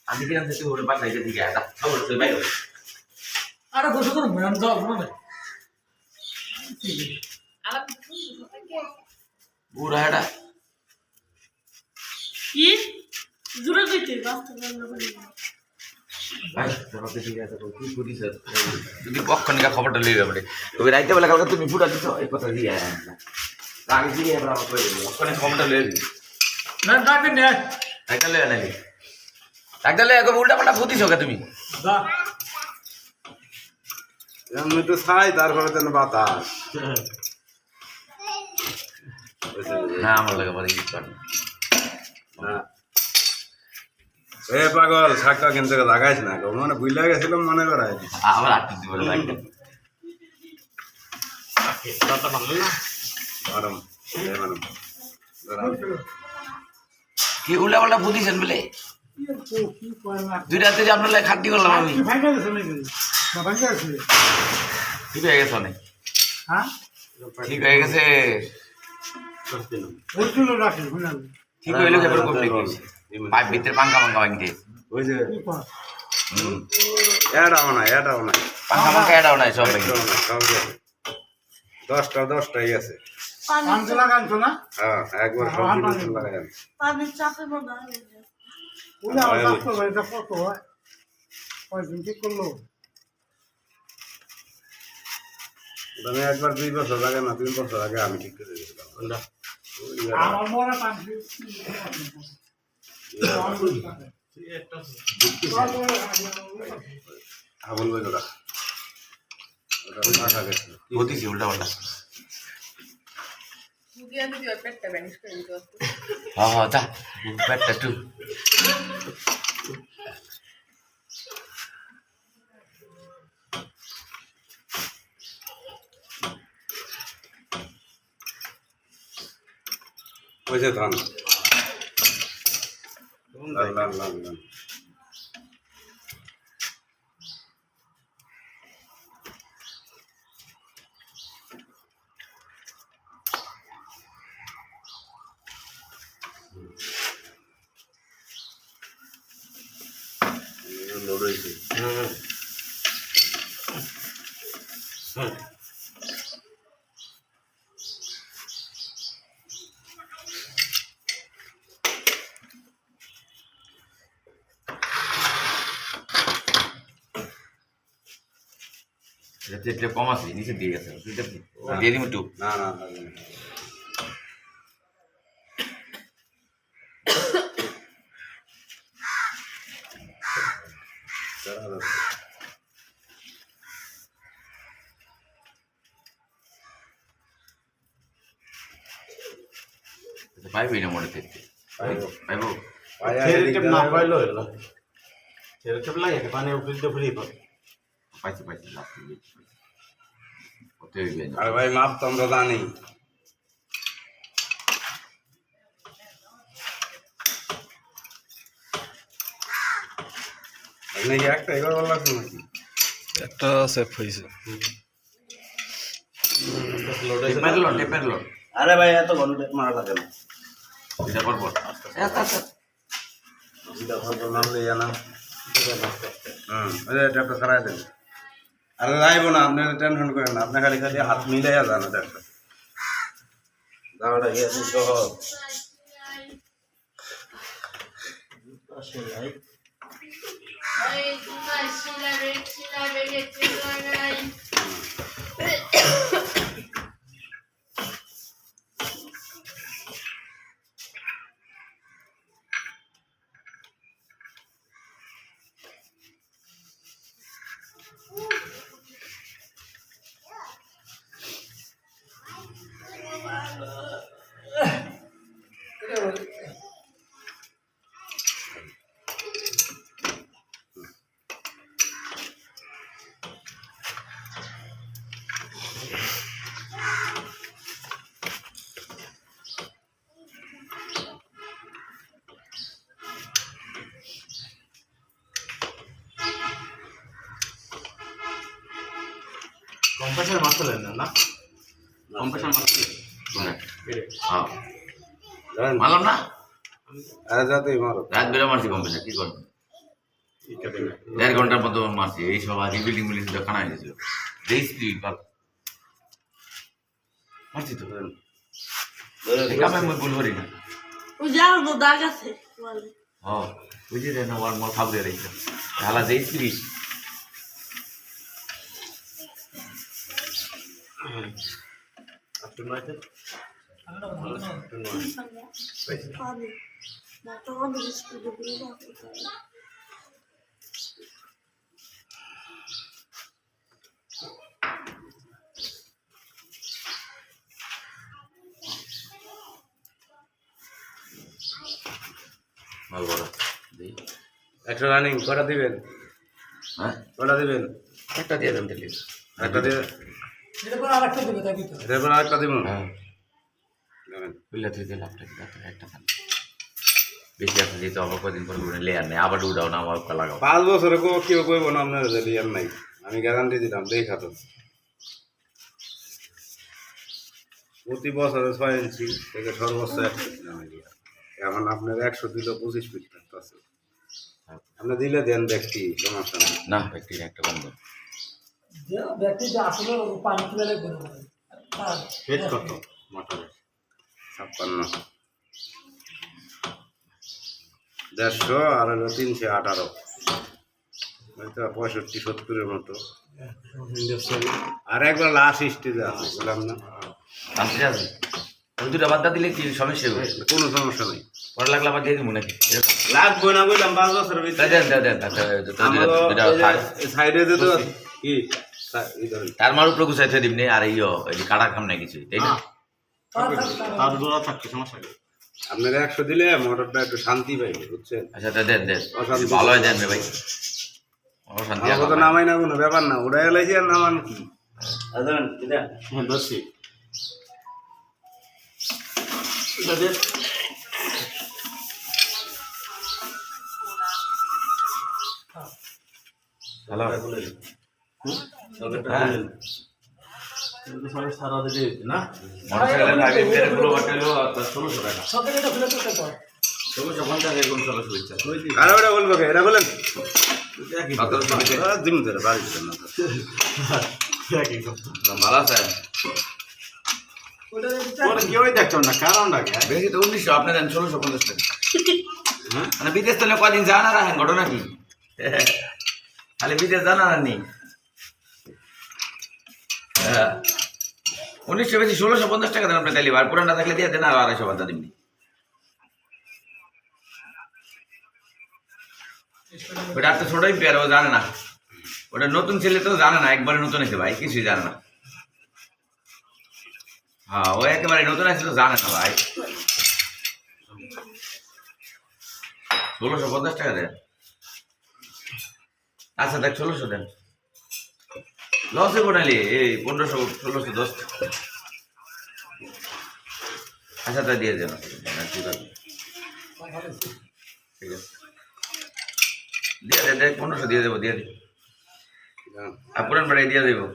আমি কি জানতে তুই ওর বাসায় গেছি গিয়া তা খবর তুই ভাই আরে বসে করুন আমি যাও না বুড়া এটা কি জুড়ে কইতে বাস্তব ভাই তোমাকে ঠিক আছে তো কি করিস তুমি কখনই খবরটা লই যাবে তবে রাইতে বেলা কালকে তুমি ফুটা দিছো এই কথা দিয়ে আগে দিয়ে আমরা কই দেব কখনই খবরটা লই যাবি না ডাকে নে রাইতে লই আনাই রাইতে লই একবার উল্টা পাল্টা ফুটিছো কে তুমি দা আমি তো ছাই তারপরে তো বাতাস না আমার লাগে বড় কিছু না না এ পাগল শাকটা কিনতে লাগাইছ না মানে বুঝলে গেছিলাম মনে করাই আবার আটটি দিব লাইক গরম কি উল্টা পাল্টা ফুটিছেন বলে দুইটাতে যে আপনার লাগে খাট্টি করলাম আমি ফাইনাল আছে নাকি না ফাইনাল আছে ঠিক হয়ে গেছে অনেক হ্যাঁ ঠিক হয়ে গেছে ওই জন্য রাখেন ফাইনাল ঠিক হইলো এবার কম নাকি পাইপ ভিতরে পাঙ্কা পাঙ্কা ভাঙতে ওই যে কি কর এটাও না পাঙ্কা পাঙ্কা এটাও নাই সব ভাঙতে দশটাই আছে পাঁচ লাগান তো না হ্যাঁ একবার সবজি লাগাই পানি চাপে মনে হয় ওই আর রাস্তা এটা কত হয় কয়দিন ঠিক করলো আমি একবার 2 বছর আগে না 3 বছর আগে আমি ঠিক করে দিয়েছিলাম আমার মনে পাঁচ আবুল ভাই দাদা ওটা মাথা গেছে হতিছে উল্টা পাল্টা দুদিয়া যদি পেটটা ব্যানিশ করে দিতে হ্যাঁ যা পেটটা একটু ওই যে ধান লাল লোড হয়েছে এটা কম আছে নিচে দিয়ে গেছে দিয়ে দিম একটু না পাইবই না মনে থেকে পাইবো না পাইলো পাইছি আর ভাই মাপ তো আমরা জানি নাকি একটা এবার ভালো লাগছে নাকি একটা সেফ হয়েছে টেপের লোড আরে ভাই এত ঘন মারা থাকে না এটা করবো নামলে জানা ট্যাপটা সারাই দেন আরে যাইব না আপনি টেনশন করেন না আপনি খালি হাত মিলাইয়া যান ট্যাপটা দাওয়াটা গিয়ে সহজ কম্প্রেসার মারতে না কম্প্রেসার মারতে হ্যাঁ জানেন মারলাম না আরে যাতেই মারো রাত বেলা মারছি কম্পিউটার কি করবেন 1.5 ঘন্টার মতো মারছি এই সব রিবিল্ডিং মিলিং খানা হয়ে গেছিল যেই স্পিড মারছি তো আমি ভুল করি না ওই যার তো দাগ আছে বলে হ্যাঁ বুঝি রে না ওর মল খাবরে রেখে হালা যেই স্পিড পানি না তো অনেক স্পিড দিয়ে দাও মাল বড় দেই 100 রানিং কটা দিবেন হ্যাঁ কটা দিবেন একটা দিয়ে দেন তাহলে একটা দিয়ে এটা করে আরেকটা দেবে তাই তো এরপর আরেকটা দিব হ্যাঁ নেবেন বিল্লা তুই দিলাম একটা খান বেশি আছে যেহেতু আবার কদিন পর লেয়ার নেই আবার উঠাও না আবার লাগাও 5 বছরে কেউ কইব না আপনার রিয়াল নাই আমি গ্যারান্টি দিলাম দেখা তো প্রতি বছরে 6 ইঞ্চি থেকে সর্বোচ্চ 1 ফিট নামে দিয়া এখন আপনার 100 দিল 25 ফিট আছে আপনি দিলে দেন দেখি সমস্যা নেই না ব্যক্তি একটা কম দেন যে ব্যক্তি যে আসলে পানি তুলে লাগবে না ফিট কত মোটরে 56 150 আর হলো 318 হয়তো 65-70 মতো আর একবার লাস্ট স্টেজে আছে বললাম না আনতে আছে ওই দুটো বাদ দিলে কি সমস্যা হবে কোনো সমস্যা নেই পরে লাগলে আবার দিয়ে দিব নাকি লাগবে না বললাম 5 বছরের ভিতরে দেন সাইডে দিতে কি তার মার উপরে গুছাইতে দিবনি আর এই কাটা কাম নাই কিছু তাই না তার জোড়া থাকতে সমস্যা নেই আপনার 100 দিলে মোটরটা একটু শান্তি পাইবে বুঝছেন আচ্ছা দেন অশান্তি। ভালো হয় দেন ভাই অশান্তি আমার তো নামাই না কোনো ব্যাপার না ওটা এলাইছি আর নামান কি হ্যাঁ দর্শি ভালো সারা দিলে না মোটরসাইকেলের আগে তেলগুলো বাটাইলো আর 1600 টাকা সকালে এটা খুলে তো তো 1650 এরকম 1600 ইচ্ছা আর ওটা বলবো কে এটা বলেন 1700 দিন ধরে বাড়ি দিবেন না ভালো আছে ওটা কেউই দেখছো না কারণটা কি বেশি তো 1900 আপনি দেন 1650 টাকা মানে বিদেশ তো কদিন জানা রাখেন ঘটনা কি খালি বিদেশ জানা রাখেননি 1900 বেশি 1650 টাকা দেন আপনি তাইলে আর পুরানটা থাকলে দিয়ে দেন আর 250 বাদ দিবনি ওটা আর তো ছোটই পেয়ার ও জানে না ওটা নতুন ছেলে তো জানে না একবারে নতুন এসে ভাই কিছুই জানে না হ্যাঁ ও একেবারে নতুন আছে তো জানে না ভাই 1650 টাকা দেন আচ্ছা দেখ 1600 দেন লসে বোনালি এই 1500 1610 আচ্ছা তা দিয়ে দেন ঠিক আছে ঠিক আছে দিয়ে দেন 1500 দিয়ে দেবো দিয়ে দিই আর পুরান বাড়ি দিয়ে দেবো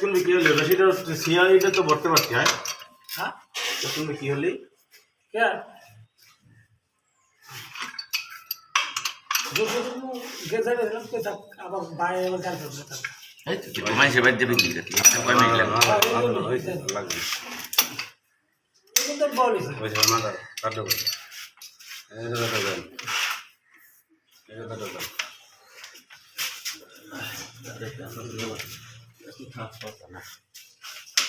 তুমি কি হলে রশিটা সিআইটা তো ভরতে পারছি হ্যাঁ হ্যাঁ তুমি কি হলি কে जो गेजा गेजा के तक अब बाय और कर देता এই তো কি তোমায় সেবাই দেবে কি রে কয় মিনিট লাগবে লাগবে ये तो बोली ওই যে মাথা কাটো এই যে কাটো দেন এই যে কাটো দেন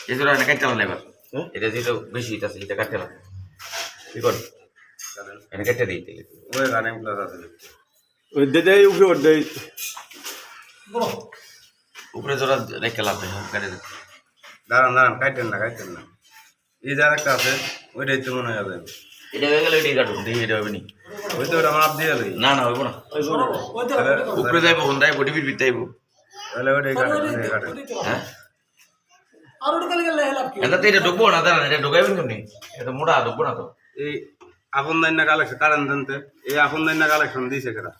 এই জোড়া না কাটতে না এবার এটা যেটা বেশি আছে এটা কাটতে না কি কর এনে কেটে দিই তাহলে ওই রানিং প্লাস আছে ওই দে উপরে ওর দে ब्रो উপরে জোড়া রেখে লাভ নেই কেটে দে দাঁড়ান কাটেন না এই যে আরেকটা আছে ওইটাই তো মনে হয় যাবে এটা হয়ে গেলে এটাই কাটুন দেখি এটা হবে নি ওই তো ওটা মাপ দিয়ে লই না না হইব না वो तो উপরে যাইব কোন যাইব ডিবির ভিতরে যাইব তাহলে ওইটাই কাটেন হ্যাঁ আর ওটা কালে গেলে লাভ কি এটা তো এটা ঢুকবো না দাঁড়ান এটা ঢুকাইবেন কেমনি এটা মোটা ঢুকবো না তো এই আপন দাইনা কালেকশন কারেন্ট জানতে এই আপন দাইনা কালেকশন দিয়েছে কেরা